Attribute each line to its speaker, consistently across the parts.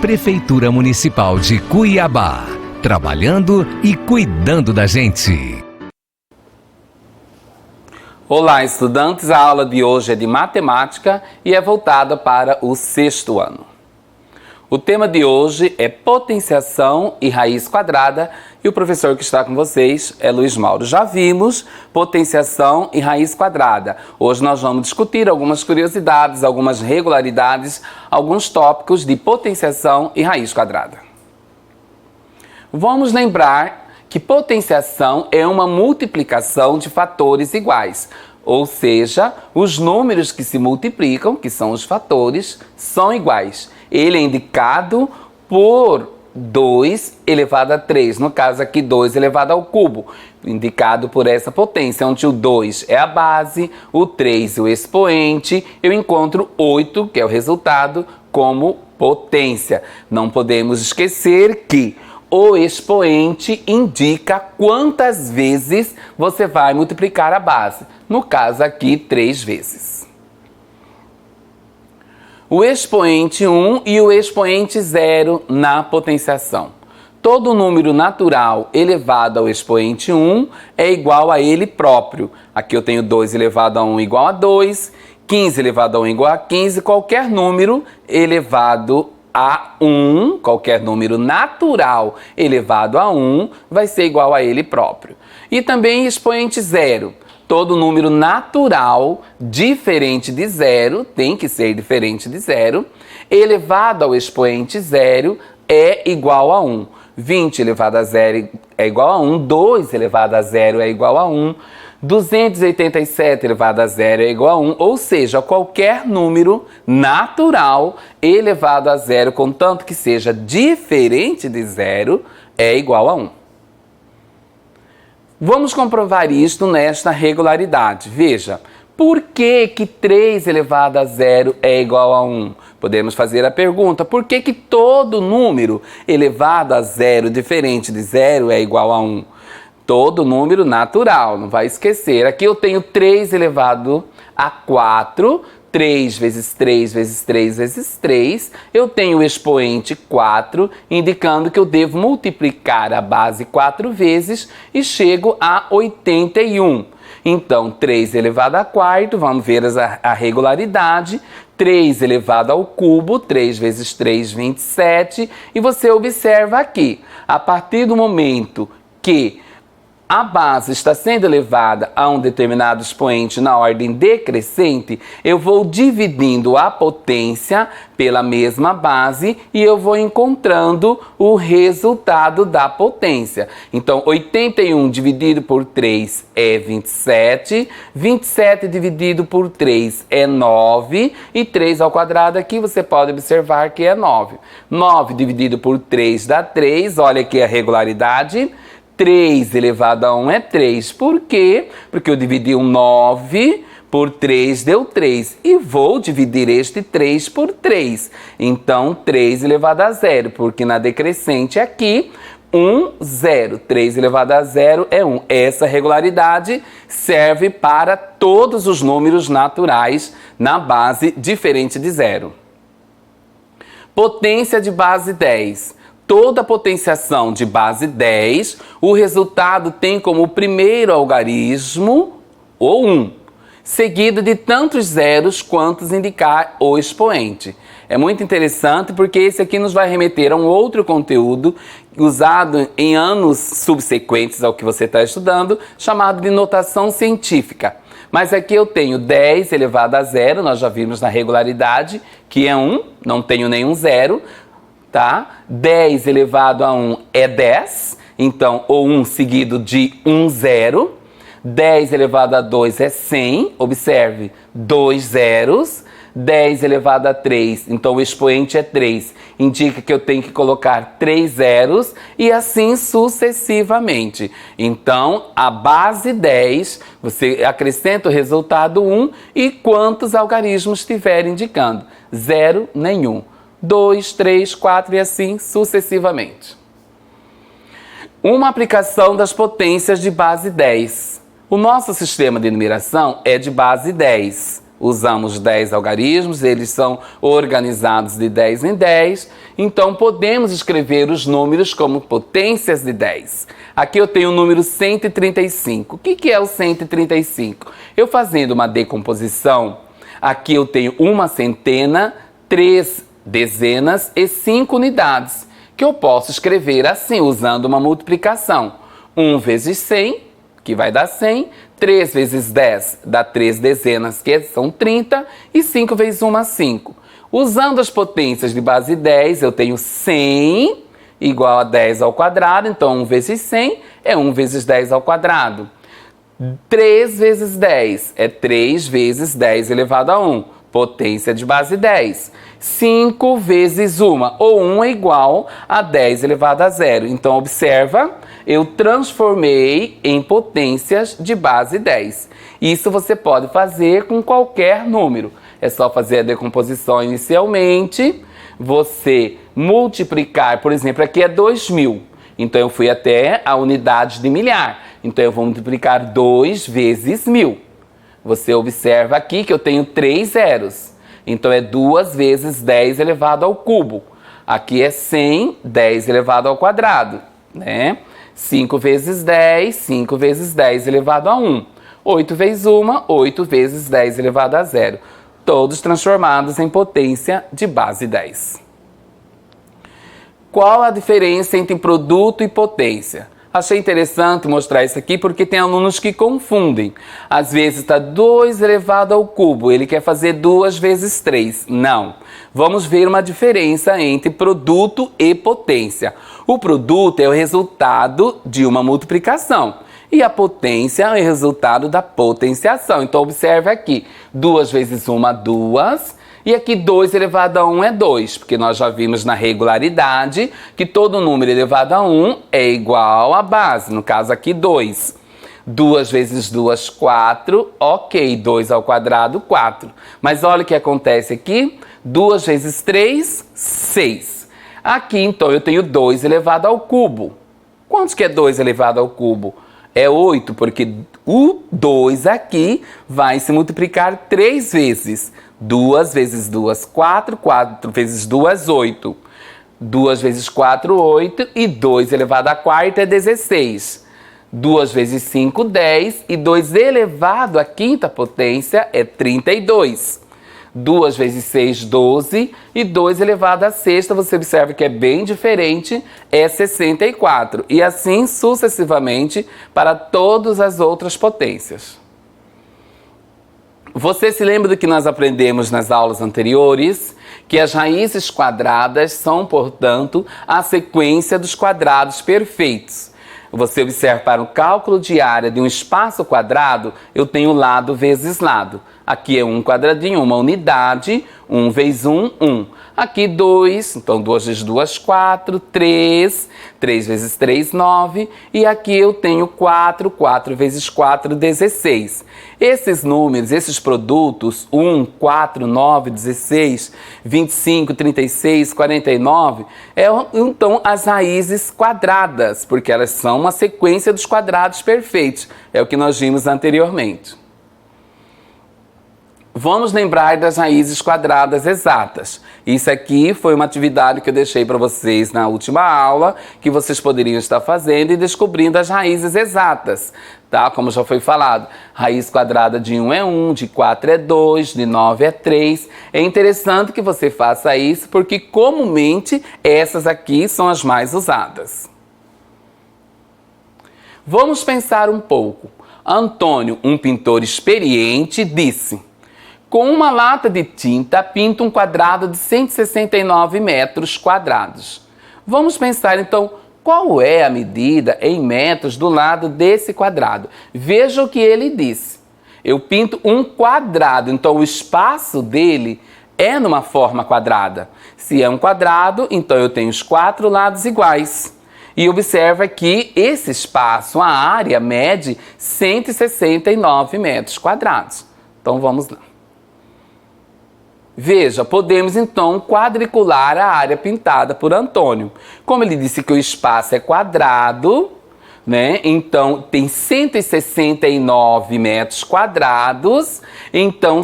Speaker 1: Prefeitura Municipal de Cuiabá, trabalhando e cuidando da gente.
Speaker 2: Olá, estudantes! A aula de hoje é de matemática e é voltada para o 6º ano. O tema de hoje é potenciação e raiz quadrada e o professor que está com vocês é Luiz Mauro. Já vimos potenciação e raiz quadrada. Hoje nós vamos discutir algumas curiosidades, algumas regularidades, alguns tópicos de potenciação e raiz quadrada. Vamos lembrar que potenciação é uma multiplicação de fatores iguais, ou seja, os números que se multiplicam, que são os fatores, são iguais. Ele é indicado por 2 elevado a 3, no caso aqui 2 elevado ao cubo, indicado por essa potência, onde o 2 é a base, o 3 o expoente, eu encontro 8, que é o resultado, como potência. Não podemos esquecer que o expoente indica quantas vezes você vai multiplicar a base. No caso aqui, 3 vezes. O expoente 1 e o expoente 0 na potenciação. Todo número natural elevado ao expoente 1 é igual a ele próprio. Aqui eu tenho 2 elevado a 1 igual a 2, 15 elevado a 1 igual a 15, qualquer número elevado a 1, qualquer número natural elevado a 1, vai ser igual a ele próprio. E também expoente 0. Todo número natural diferente de 0, tem que ser diferente de 0, elevado ao expoente 0 é igual a 1. 20 elevado a 0 é igual a 1, 2 elevado a 0 é igual a 1, 287 elevado a 0 é igual a 1, ou seja, qualquer número natural elevado a 0, contanto que seja diferente de 0, é igual a 1. Vamos comprovar isto nesta regularidade. Veja, por que 3 elevado a 0 é igual a 1? Podemos fazer a pergunta, por que todo número elevado a 0 diferente de 0 é igual a 1? Todo número natural, não vai esquecer. Aqui eu tenho 3 elevado a 4, 3 vezes 3 vezes 3 vezes 3, eu tenho o expoente 4, indicando que eu devo multiplicar a base 4 vezes e chego a 81. Então, 3 elevado a quarto, vamos ver a regularidade, 3 elevado ao cubo, 3 vezes 3, 27, e você observa aqui, a partir do momento que a base está sendo elevada a um determinado expoente na ordem decrescente, eu vou dividindo a potência pela mesma base e eu vou encontrando o resultado da potência. Então, 81 dividido por 3 é 27, 27 dividido por 3 é 9, e 3 ao quadrado aqui você pode observar que é 9. 9 dividido por 3 dá 3, olha aqui a regularidade. 3 elevado a 1 é 3. Por quê? Porque eu dividi um 9 por 3 deu 3. E vou dividir este 3 por 3. Então, 3 elevado a 0, porque na decrescente aqui, 1, 0. 3 elevado a 0 é 1. Essa regularidade serve para todos os números naturais na base diferente de 0. Potência de base 10. Toda potenciação de base 10, o resultado tem como primeiro algarismo o 1, seguido de tantos zeros quantos indicar o expoente. É muito interessante porque esse aqui nos vai remeter a um outro conteúdo usado em anos subsequentes ao que você está estudando, chamado de notação científica. Mas aqui eu tenho 10 elevado a 0, nós já vimos na regularidade, que é 1, não tenho nenhum zero. Tá? 10 elevado a 1 é 10, então o 1 seguido de 1 zero. 10 elevado a 2 é 100, observe, 2 zeros. 10 elevado a 3, então o expoente é 3, indica que eu tenho que colocar 3 zeros e assim sucessivamente. Então, a base 10, você acrescenta o resultado 1 e quantos algarismos estiver indicando? 0, nenhum. 2, 3, 4 e assim sucessivamente. Uma aplicação das potências de base 10. O nosso sistema de numeração é de base 10. Usamos 10 algarismos, eles são organizados de 10 em 10, então podemos escrever os números como potências de 10. Aqui eu tenho o número 135. O que é o 135? Eu fazendo uma decomposição, aqui eu tenho uma centena, 3 dezenas e 5 unidades, que eu posso escrever assim, usando uma multiplicação. 1 vezes 100, que vai dar 100, 3 vezes 10 dá 3 dezenas, que são 30, e 5 vezes 1, 5. Usando as potências de base 10, eu tenho 100 igual a 10 ao quadrado, então 1 vezes 100 é 1 vezes 10 ao quadrado. 3 vezes 10 é 3 vezes 10 elevado a 1, potência de base 10. 5 vezes 1, ou 1 é igual a 10 elevado a 0. Então, observa, eu transformei em potências de base 10. Isso você pode fazer com qualquer número. É só fazer a decomposição inicialmente, você multiplicar, por exemplo, aqui é 2.000. Então, eu fui até a unidade de milhar. Então, eu vou multiplicar 2 vezes 1.000. Você observa aqui que eu tenho 3 zeros. Então, é 2 vezes 10 elevado ao cubo. Aqui é 100, 10 elevado ao quadrado, né? 5 vezes 10, 5 vezes 10 elevado a 1. 8 vezes 1, 8 vezes 10 elevado a 0. Todos transformados em potência de base 10. Qual a diferença entre produto e potência? Achei interessante mostrar isso aqui porque tem alunos que confundem. Às vezes está 2 elevado ao cubo, ele quer fazer 2 vezes 3. Não. Vamos ver uma diferença entre produto e potência. O produto é o resultado de uma multiplicação e a potência é o resultado da potenciação. Então, observe aqui, 2 vezes 1, 2. E aqui 2 elevado a 1 é 2, porque nós já vimos na regularidade que todo número elevado a 1 é igual à base, no caso aqui 2. 2 vezes 2, 4, ok, 2 ao quadrado, 4. Mas olha o que acontece aqui, 2 vezes 3, 6. Aqui então eu tenho 2 elevado ao cubo. Quantos que é 2 elevado ao cubo? É 8, porque o 2 aqui vai se multiplicar 3 vezes. 2 vezes 2, 4. 4 vezes 2, 8. 2 vezes 4, 8. E 2 elevado à quarta é 16. 2 vezes 5, 10. E 2 elevado à quinta potência é 32. 2 vezes 6, 12. E 2 elevado à sexta, você observa que é bem diferente, é 64. E assim sucessivamente para todas as outras potências. Você se lembra do que nós aprendemos nas aulas anteriores? Que as raízes quadradas são, portanto, a sequência dos quadrados perfeitos. Você observa para o cálculo de área de um espaço quadrado, eu tenho lado vezes lado. Aqui é 1 quadradinho, uma unidade, 1 vezes 1, 1. Aqui 2, então 2 vezes 2, 4, 3, 3 vezes 3, 9. E aqui eu tenho 4, 4 vezes 4, 16. Esses números, esses produtos, 1, 4, 9, 16, 25, 36, 49, então as raízes quadradas, porque elas são uma sequência dos quadrados perfeitos. É o que nós vimos anteriormente. Vamos lembrar das raízes quadradas exatas. Isso aqui foi uma atividade que eu deixei para vocês na última aula, que vocês poderiam estar fazendo e descobrindo as raízes exatas, tá? Como já foi falado, raiz quadrada de 1 é 1, de 4 é 2, de 9 é 3. É interessante que você faça isso, porque comumente essas aqui são as mais usadas. Vamos pensar um pouco. Antônio, um pintor experiente, disse: com uma lata de tinta, pinta um quadrado de 169 metros quadrados. Vamos pensar, então, qual é a medida em metros do lado desse quadrado? Veja o que ele disse. Eu pinto um quadrado, então o espaço dele é numa forma quadrada. Se é um quadrado, então eu tenho os 4 lados iguais. E observa que esse espaço, a área, mede 169 metros quadrados. Então, vamos lá. Veja, podemos então quadricular a área pintada por Antônio. Como ele disse que o espaço é quadrado, né? Então, tem 169 metros quadrados. Então,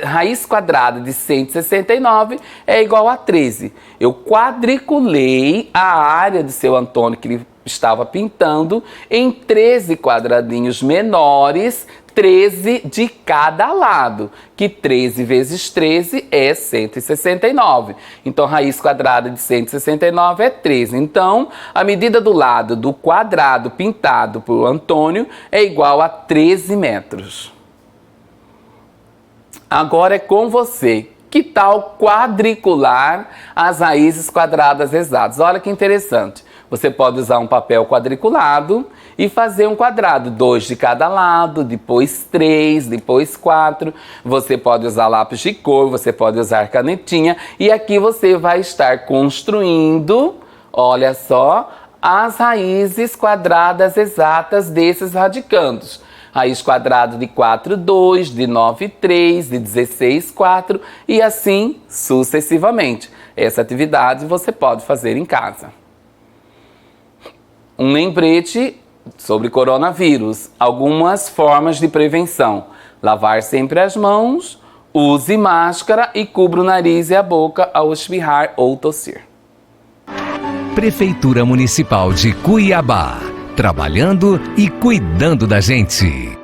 Speaker 2: raiz quadrada de 169 é igual a 13. Eu quadriculei a área do seu Antônio que ele estava pintando em 13 quadradinhos menores, 13 de cada lado, que 13 vezes 13 é 169. Então, raiz quadrada de 169 é 13. Então, a medida do lado do quadrado pintado por Antônio é igual a 13 metros. Agora é com você. Que tal quadricular as raízes quadradas exatas? Olha que interessante. Você pode usar um papel quadriculado e fazer um quadrado, 2 de cada lado, depois 3, depois 4. Você pode usar lápis de cor, você pode usar canetinha. E aqui você vai estar construindo, olha só, as raízes quadradas exatas desses radicandos. Raiz quadrada de 4, 2, de 9, 3, de 16, 4 e assim sucessivamente. Essa atividade você pode fazer em casa. Um lembrete sobre coronavírus. Algumas formas de prevenção. Lavar sempre as mãos, use máscara e cubra o nariz e a boca ao espirrar ou tossir.
Speaker 1: Prefeitura Municipal de Cuiabá. Trabalhando e cuidando da gente.